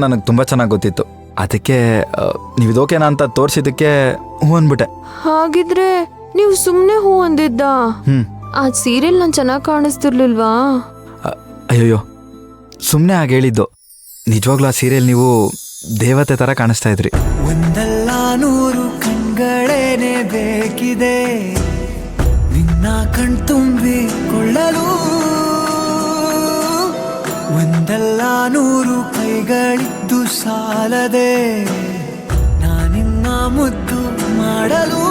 ನನಗೆ ತುಂಬ ಚೆನ್ನಾಗಿ ಗೊತ್ತಿತ್ತು. ಅದಕ್ಕೆ ನೀವು ಇದೋಕೆನಾ ಅಂತ ತೋರಿಸಿದ್ದಕ್ಕೆ ಹ್ಞೂ ಅಂದ್ಬಿಟ್ಟೆ. ಹಾಗಿದ್ರೆ ನೀವು ಸುಮ್ಮನೆ ಹೂ ಅಂದಿದ್ದ? ಆ ಸೀರಿಯಲ್ ನಾನು ಚೆನ್ನಾಗಿ ಕಾಣಿಸ್ತಿರ್ಲಿಲ್ವಾ? ಅಯ್ಯಯ್ಯೋ, ಸುಮ್ಮನೆ ಹಾಗೆ ಹೇಳಿದ್ದು. ನಿಜವಾಗ್ಲೂ ಆ ಸೀರಿಯಲ್ ನೀವು ದೇವತೆ ಥರ ಕಾಣಿಸ್ತಾ ಇದ್ರಿ. ಒಂದಲ್ಲ ನೂರು ಕಣ್ಗಳೇನೆ ಬೇಕಿದೆ ನಿನ್ನ ಕಣ್ತುಂಬಿಕೊಳ್ಳಲು, ಒಂದಲ್ಲ ನೂರು ಕೈಗಳಿದ್ದು ಸಾಲದೆ ನಾನಿನ್ನ ಮುದ್ದು ಮಾಡಲು,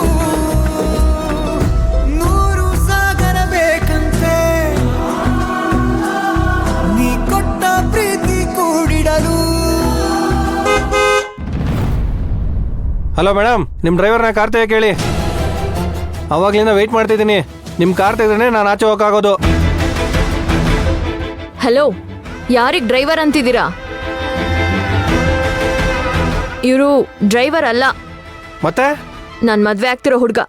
ನೂರು ಸಾಗರ ಬೇಕಂತೆ ನೀ ಕೊಟ್ಟ ಪ್ರೀತಿ ಕೂಡಿಡಲು. ಹಲೋ ಮೇಡಮ್, ನಿಮ್ಮ ಡ್ರೈವರ್ನ ಕಾರ್ ತೆಗೆ ಕೇಳಿ. ಅವಾಗ್ಲಿಂದ ವೆಯ್ಟ್ ಮಾಡ್ತಿದ್ದೀನಿ. ನಿಮ್ಮ ಕಾರ್ ತೆಗೆದ್ರೆ ನಾನು ಆಚೆ ಹೋಗೋಕ್ಕಾಗೋದು. ಹಲೋ, ಯಾರಿಗೆ ಡ್ರೈವರ್ ಅಂತಿದ್ದೀರಾ? ಇವರು ಡ್ರೈವರ್ ಅಲ್ಲ, ಮತ್ತೆ ನಾನು ಮದ್ವೆ ಆಗ್ತಿರೋ ಹುಡುಗ.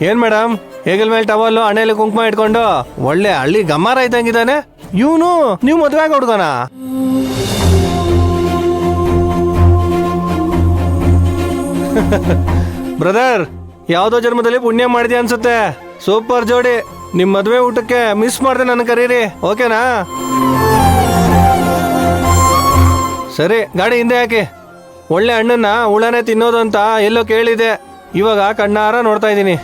ಏನ್ ಮೇಡಮ್, ಹೇಗಲ್ ಮೇಲೆ ಟವಲ್ಲು ಹಣೆಯಲ್ಲಿ ಕುಂಕುಮ ಇಟ್ಕೊಂಡು ಒಳ್ಳೆ ಹಳ್ಳಿ ಗಮ್ಮಾರ ಇದ್ದಂಗಿದ್ದಾನೆ ಇವನು. ನೀವು ಮದುವೆ ಆಗ ಹುಡುಗನ? ಬ್ರದರ್, ಯಾವುದೋ ಜನ್ಮದಲ್ಲಿ ಪುಣ್ಯ ಮಾಡಿದ್ಯಾ ಅನ್ಸುತ್ತೆ. ಸೂಪರ್ ಜೋಡಿ. ನಿಮ್ಮ ಮದುವೆ ಊಟಕ್ಕೆ ಮಿಸ್ ಮಾಡ್ದೆ ನನ್ನ ಕರೀರಿ, ಓಕೆನಾ? ಸರಿ, ಗಾಡಿ ಹಿಂದೆ ಹಾಕಿ. ಒಳ್ಳೆ ಹಣ್ಣನ್ನ ಹುಳನೇ ತಿನ್ನೋದು ಅಂತ ಎಲ್ಲೋ ಕೇಳಿದೆ, ಇವಾಗ ಕಣ್ಣಾರ ನೋಡ್ತಾ ಇದ್ದೀನಿ.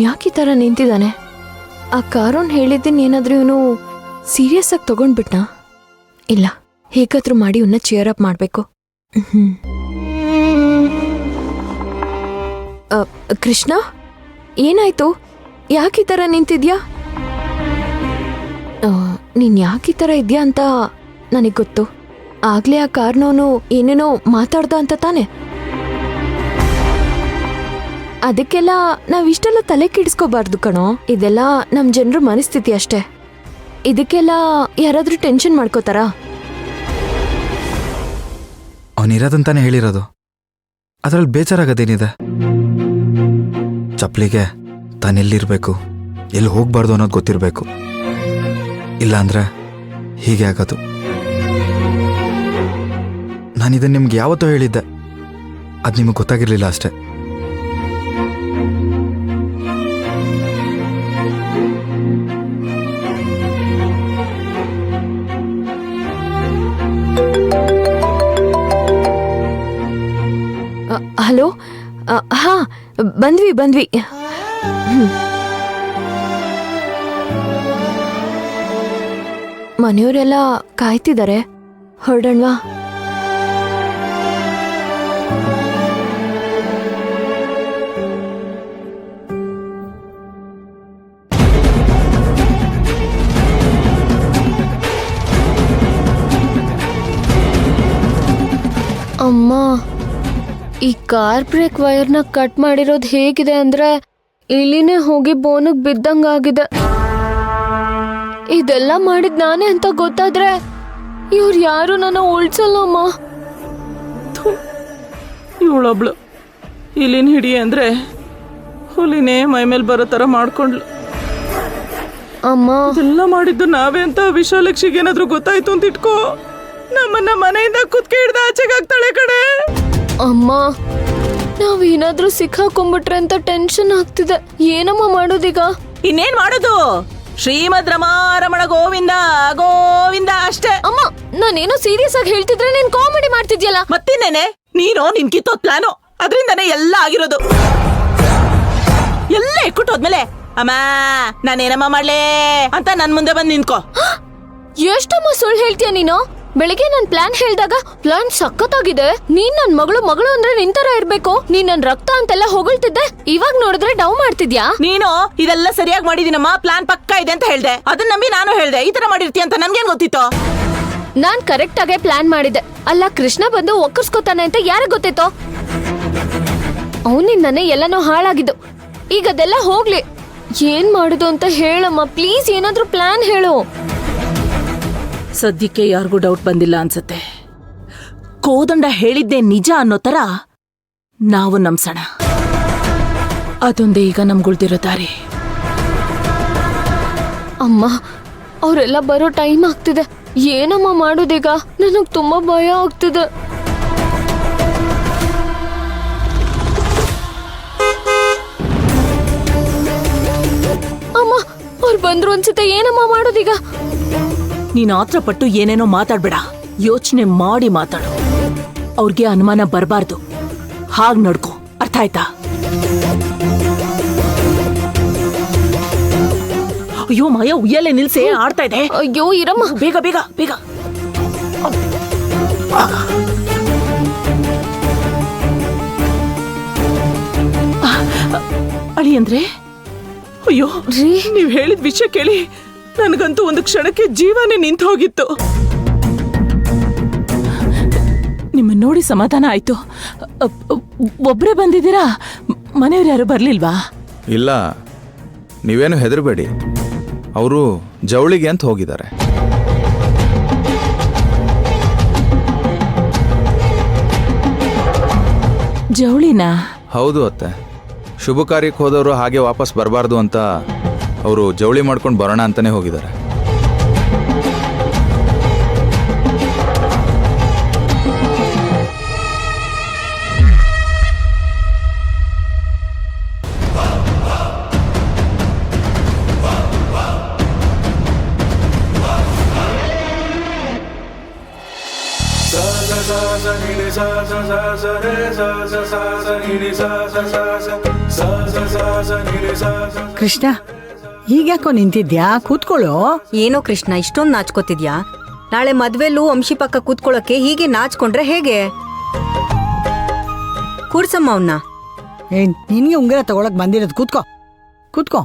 ಯಾಕೆ ಈ ಥರ ನಿಂತಿದ್ದಾನೆ? ಆ ಕಾರೋನ್ ಹೇಳಿದ್ದೀನಿ ಏನಾದ್ರೂ ಇವನು ಸೀರಿಯಸ್ ಆಗಿ ತಗೊಂಡ್ಬಿಟ್ನಾ? ಇಲ್ಲ, ಹೇಗಾದ್ರೂ ಮಾಡಿ ಇವನ್ನ ಚೇರ್ ಅಪ್ ಮಾಡಬೇಕು. ಕೃಷ್ಣ, ಏನಾಯ್ತು? ಯಾಕೆ ಈ ಥರ ನಿಂತಿದ್ಯಾ? ನೀನ್ ಯಾಕೆ ಈ ಥರ ಇದೆಯಾ ಅಂತ ನನಗೆ ಗೊತ್ತು. ಆಗ್ಲೇ ಆ ಕಾರ್ನವನು ಏನೇನೋ ಮಾತಾಡ್ದ ಅಂತ ತಾನೆ? ಅದಕ್ಕೆಲ್ಲ ನಾವಿಷ್ಟೆಲ್ಲ ತಲೆ ಕೆಡಿಸ್ಕೋಬಾರ್ದು ಕಣೋ. ಇದೆಲ್ಲ ನಮ್ ಜನರ ಮನಸ್ಥಿತಿ ಅಷ್ಟೇ. ಇದಕ್ಕೆಲ್ಲ ಯಾರಾದ್ರೂ ಟೆನ್ಷನ್ ಮಾಡ್ಕೋತಾರಾ? ಅವನಿರೋದಂತಾನೆ ಹೇಳಿರೋದು, ಅದ್ರಲ್ಲಿ ಬೇಜಾರಾಗೋದೇನಿದೆ? ಚಪ್ಲಿಗೆ ತಾನೆಲ್ಲಿರ್ಬೇಕು, ಎಲ್ಲಿ ಹೋಗ್ಬಾರ್ದು ಅನ್ನೋದು ಗೊತ್ತಿರಬೇಕು. ಇಲ್ಲಾಂದ್ರೆ ಹೀಗೆ ಆಗೋದು. ನಾನಿದನ್ನು ನಿಮ್ಗೆ ಯಾವತ್ತೋ ಹೇಳಿದ್ದೆ, ಅದು ನಿಮಗೆ ಗೊತ್ತಾಗಿರ್ಲಿಲ್ಲ ಅಷ್ಟೇ. ಹಲೋ, ಹಾ, ಬಂದ್ವಿ. ಮನೆಯವರೆಲ್ಲ ಕಾಯ್ತಿದ್ದಾರೆ, ಹೊರಡಣ್ವಾ? ಅಮ್ಮ, ಈ ಕಾರ್ ಬ್ರೇಕ್ ವೈರ್ನ ಕಟ್ ಮಾಡಿರೋದು ಹೇಗಿದೆ ಅಂದ್ರೆ ಇಲ್ಲಿನೇ ಹೋಗಿ ಬೋನಿಗೆ ಬಿದ್ದಂಗಾಗಿದೆ. ಇದೆಲ್ಲ ಮಾಡಿದ್ ನಾನೇ ಅಂತ ಗೊತ್ತಾದ್ರೆ ಇವ್ರು ಯಾರು ನನ್ನ ಉಳ್ಸಲ್ಲಮ್ಮ. ಇವಳೊಬ್ಳು ಇಲ್ಲಿನ ಹಿಡಿ ಅಂದ್ರೆ ಹುಲಿನೇ ಮೈ ಮೇಲೆ ಬರೋ ತರ ಮಾಡ್ಕೊಂಡ್ಲು. ಅಮ್ಮ, ಎಲ್ಲ ಮಾಡಿದ್ದು ನಾವೇ ಅಂತ ವಿಶಾಲಕ್ಷಿಗೆ ಏನಾದ್ರೂ ಗೊತ್ತಾಯ್ತು ಅಂತ ಇಟ್ಕೋ, ನಮ್ಮನ್ನ ಮನೆಯಿಂದ ಕುತ್ಕೆ ಹಿಡ್ದು ಆಚೆಗೆ ಹಾಕ್ತಾಳೆ ಕಡೆ. ಅಮ್ಮ, ನಾವೇನಾದ್ರೂ ಸಿಕ್ಕಾಕೊಂಡ್ಬಿಟ್ರೆ ಅಂತ ಟೆನ್ಷನ್ ಆಗ್ತಿದೆ. ಏನಮ್ಮ ಮಾಡೋದೀಗ? ಇನ್ನೇನ್ ಮಾಡೋದು? ಶ್ರೀಮದ್ ರಮಾರಮಣ ಗೋವಿಂದ ಗೋವಿಂದ ಅಷ್ಟೇ. ಅಮ್ಮ, ನಾನೇನೋ ಸೀರಿಯಸ್ ಆಗಿ ಹೇಳ್ತಿದ್ರೆ ನೀನ್ ಕಾಮಿಡಿ ಮಾಡ್ತಿದ್ಯಲ್ಲ. ಮತ್ತಿನ್ನೇನೆ, ನೀನು ನಿನ್ ಕಿತ್ತೋದ್ ಪ್ಲಾನು, ಅದ್ರಿಂದಾನೇ ಎಲ್ಲ ಆಗಿರೋದು. ಎಲ್ಲ ಇಕ್ಕುಟ್ಟೋದ್ಮೇಲೆ ಅಮ್ಮ ನಾನೇನಮ್ಮ ಮಾಡ್ಲೇ ಅಂತ ನನ್ ಮುಂದೆ ಬಂದ್ ನಿಂತ್ಕೋ. ಎಷ್ಟಮ್ಮ ಸುಳ್ಳು ಹೇಳ್ತೀಯ ನೀನು? ಬೆಳಿಗ್ಗೆ ನನ್ ಪ್ಲಾನ್ ಹೇಳ್ದಾಗ ಪ್ಲಾನ್ ಸಖತ್ತಾಗಿದೆ, ನೀನ್ ನನ್ ಮಗಳು ಅಂದ್ರೆ ನಿಂತರ ಇರ್ಬೇಕು, ನೀನ್ ನನ್ ರಕ್ತ ಅಂತೆಲ್ಲ ಹೊಗಳ್ತಿದ್ದೆ, ಇವಾಗ ನೋಡಿದ್ರೆ ಡೌ ಮಾಡ್ತಿದ್ಯಾ? ನೀನು ಇದೆಲ್ಲ ಸರಿಯಾಗಿ ಮಾಡಿದೀನಮ್ಮ, ಪ್ಲಾನ್ ಪಕ್ಕಾ ಇದೆ ಅಂತ ಹೇಳ್ದೆ, ಅದನ್ನ ನಂಬಿ ನಾನು ಹೇಳ್ದೆ ಈ ತರ ಮಾಡಿರ್ತೀಯ ಅಂತ ನನ್ಗೇನ್ ಗೊತ್ತಿತ್ತು? ನಾನ್ ಕರೆಕ್ಟ್ ಆಗೇ ಪ್ಲಾನ್ ಮಾಡಿದ್ದೆ. ಅಲ್ಲ ಕೃಷ್ಣ ಬಂದು ಒಕ್ಕರ್ಸ್ಕೊತಾನೆ ಅಂತ ಯಾರಿಗ್ ಗೊತ್ತಿತ್ತು? ಅವನಿಂದಾನೆ ಎಲ್ಲನೂ ಹಾಳಾಗಿದ್ದು. ಈಗ ಅದೆಲ್ಲ ಹೋಗ್ಲಿ, ಏನ್ ಮಾಡುದು ಅಂತ ಹೇಳಮ್ಮ ಪ್ಲೀಸ್, ಏನಾದ್ರೂ ಪ್ಲಾನ್ ಹೇಳು. ಸದ್ಯಕ್ಕೆ ಯಾರಿಗೂ ಡೌಟ್ ಬಂದಿಲ್ಲ ಅನ್ಸತ್ತೆ. ಕೋದಂಡ ಹೇಳಿದ್ದೆ ನಿಜ ಅನ್ನೋ ತರ ನಾವು ನಂಬ್ಸೋಣ. ಅದೊಂದೇ ಈಗ ನಮ್ಗುಳ್ದಿರೋ ದಾರಿ. ಅಮ್ಮ ಅವರೆಲ್ಲ ಬರೋ ಟೈಮ್ ಆಗ್ತಿದೆ, ಏನಮ್ಮ ಮಾಡೋದೀಗ? ನನಗ್ ತುಂಬಾ ಭಯ ಆಗ್ತಿದೆ. ಅಮ್ಮ ಅವ್ರು ಬಂದ್ರು ಅನ್ಸುತ್ತೆ, ಏನಮ್ಮ ಮಾಡೋದೀಗ? ನೀನ್ ಆತ್ರ ಪಟ್ಟು ಏನೇನೋ ಮಾತಾಡ್ಬೇಡ, ಯೋಚನೆ ಮಾಡಿ ಮಾತಾಡು. ಅವ್ರಿಗೆ ಅನುಮಾನ ಬರಬಾರ್ದು, ಹಾಗ್ ನಡ್ಕೊ, ಅರ್ಥ ಆಯ್ತಾ? ಅಯ್ಯೋ ಮಾಯ, ಉಯ್ಯಲೆ ನಿಲ್ಸೆ, ಆಡ್ತಾ ಇದೆ. ಅಯ್ಯೋ ಇರಮ್ಮ, ಬೇಗ ಬೇಗ ಬೇಗ. ಅಳಿ ಅಂದ್ರೆ ಅಯ್ಯೋ ರೀ ನೀವ್ ಹೇಳಿದ ವಿಷಯ ಕೇಳಿ ನನಗಂತೂ ಒಂದು ಕ್ಷಣಕ್ಕೆ ಜೀವನೇ ನಿಂತು ಹೋಗಿತ್ತು. ನಿಮ್ಮನ್ನ ನೋಡಿ ಸಮಾಧಾನ ಆಯ್ತು. ಒಬ್ರೇ ಬಂದಿದ್ದೀರಾ? ಮನೆಯವ್ರು ಯಾರು ಬರ್ಲಿಲ್ವಾ? ಇಲ್ಲ, ನೀವೇನು ಹೆದರಬೇಡಿ, ಅವರು ಜವಳಿಗೆ ಅಂತ ಹೋಗಿದ್ದಾರೆ. ಜವಳಿನಾ? ಹೌದು ಅತ್ತೆ, ಶುಭ ಕಾರ್ಯಕ್ಕೆ ಹೋದವರು ಹಾಗೆ ವಾಪಸ್ ಬರಬಾರ್ದು ಅಂತ ಅವರು ಜವಳಿ ಮಾಡ್ಕೊಂಡು ಬರೋಣ ಅಂತಾನೆ ಹೋಗಿದ್ದಾರೆ. ಕೃಷ್ಣ, ಹೀಗ್ಯಾಕೋ ನಿಂತಿದ್ಯಾ? ಕೂತ್ಕೊಳ್ಳೋ. ಏನೋ ಕೃಷ್ಣ ಇಷ್ಟೊಂದು ನಾಚ್ಕೋತಿದ್ಯಾ? ನಾಳೆ ಮದ್ವೆಲ್ಲೂ ವಂಶಿ ಪಕ್ಕ ಕೂತ್ಕೊಳ್ಳೋಕೆ ಹೀಗೆ ನಾಚ್ಕೊಂಡ್ರೆ ಹೇಗೆ? ಕೂರ್ಸಮ್ಮ ಅವನ್ನ. ನಿನ್ಗೆ ಉಂಗುರ ತಗೊಳಕ್ ಬಂದಿರೋದು, ಕೂತ್ಕೋ ಕೂತ್ಕೋ.